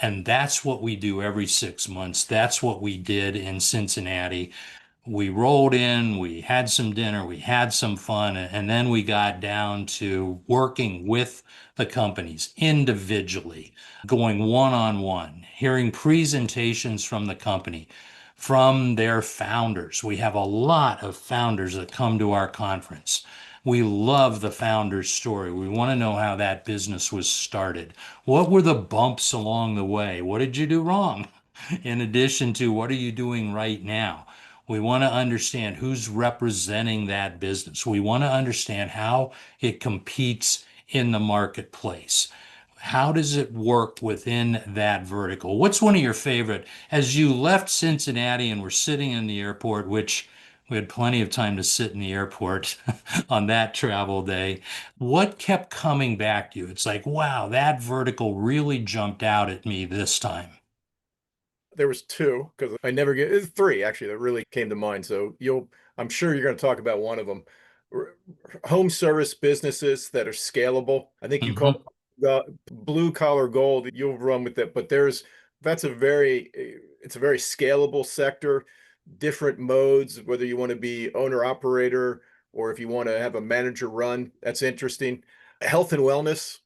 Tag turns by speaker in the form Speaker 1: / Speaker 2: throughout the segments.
Speaker 1: And that's what we do every 6 months. That's what we did in Cincinnati. We rolled in, we had some dinner, we had some fun, and then we got down to working with the companies individually, going one-on-one, hearing presentations from the company, from their founders. We have a lot of founders that come to our conference. We love the founder's story. We want to know how that business was started. What were the bumps along the way? What did you do wrong? In addition to what are you doing right now? We want to understand who's representing that business. We want to understand how it competes in the marketplace. How does it work within that vertical? What's one of your favorite? As you left Cincinnati and were sitting in the airport, which we had plenty of time to sit in the airport on that travel day, what kept coming back to you? It's like, wow, that vertical really jumped out at me this time.
Speaker 2: There was two because I never get three actually that really came to mind. So I'm sure you're going to talk about one of them. Home service businesses that are scalable. I think you call
Speaker 1: Hmm.
Speaker 2: it the blue collar gold. You'll run with it, but that's it's a very scalable sector. Different modes, whether you want to be owner operator or if you want to have a manager run. That's interesting. Health and wellness.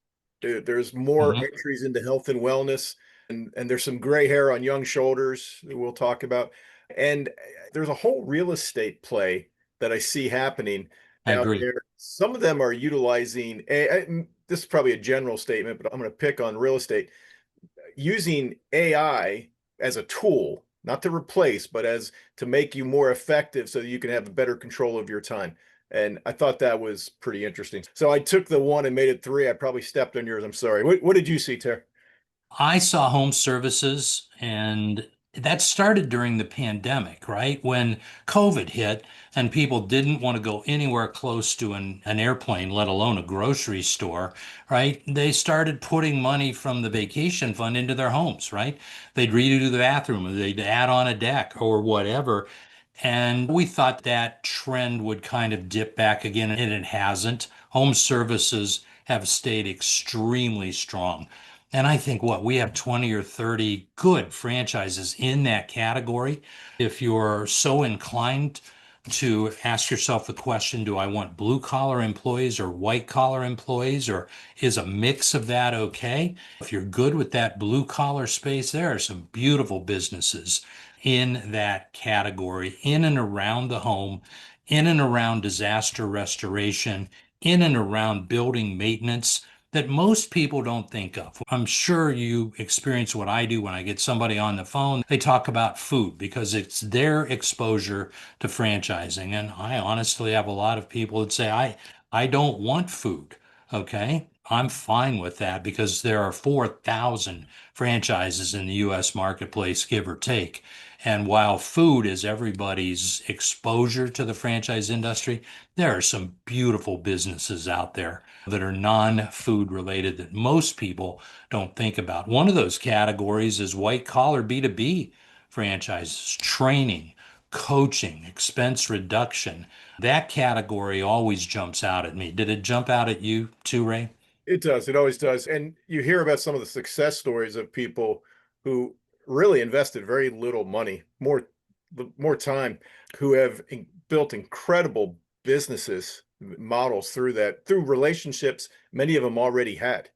Speaker 2: There's more
Speaker 1: Hmm.
Speaker 2: entries into health and wellness and there's some gray hair on young shoulders that we'll talk about. And there's a whole real estate play that I see happening
Speaker 1: I
Speaker 2: out
Speaker 1: agree.
Speaker 2: there. Some of them are utilizing this is probably a general statement, but I'm going to pick on real estate using AI as a tool, not to replace, but as to make you more effective so that you can have better control of your time. And I thought that was pretty interesting. So I took the one and made it three. I probably stepped on yours. I'm sorry. What did you see, Ter?
Speaker 1: I saw home services, and that started during the pandemic, right? When COVID hit and people didn't want to go anywhere close to an airplane, let alone a grocery store, right? They started putting money from the vacation fund into their homes, right? They'd redo the bathroom, or they'd add on a deck or whatever. And we thought that trend would kind of dip back again, and it hasn't. Home services have stayed extremely strong. And I think what we have 20 or 30 good franchises in that category. If you're so inclined to ask yourself the question, do I want blue collar employees or white collar employees, or is a mix of that okay? If you're good with that blue collar space, there are some beautiful businesses in that category, in and around the home, in and around disaster restoration, in and around building maintenance that most people don't think of. I'm sure you experience what I do when I get somebody on the phone. They talk about food because it's their exposure to franchising. And I honestly have a lot of people that say, I don't want food. Okay. I'm fine with that because there are 4,000 franchises in the US marketplace, give or take. And while food is everybody's exposure to the franchise industry, there are some beautiful businesses out there that are non-food related that most people don't think about. One of those categories is white collar B2B franchises, training, coaching, expense reduction. That category always jumps out at me. Did it jump out at you too, Ray?
Speaker 2: It does. It always does. And you hear about some of the success stories of people who really invested very little money, more time, who have built incredible businesses models through relationships many of them already had.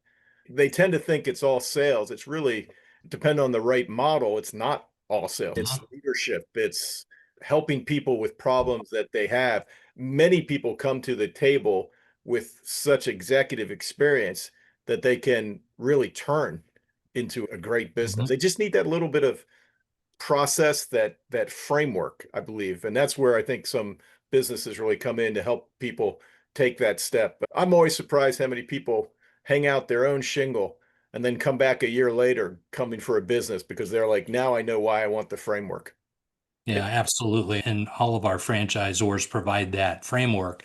Speaker 2: They tend to think it's all sales. It's really depend on the right model. It's not all sales. It's
Speaker 1: Mhm.
Speaker 2: leadership. It's helping people with problems that they have. Many people come to the table with such executive experience that they can really turn into a great business.
Speaker 1: Mhm.
Speaker 2: They just need that little bit of process, that framework, I believe. And that's where I think some businesses really come in to help people take that step. But I'm always surprised how many people hang out their own shingle and then come back a year later coming for a business because they're like, now I know why I want the framework.
Speaker 1: Yeah, absolutely. And all of our franchisors provide that framework.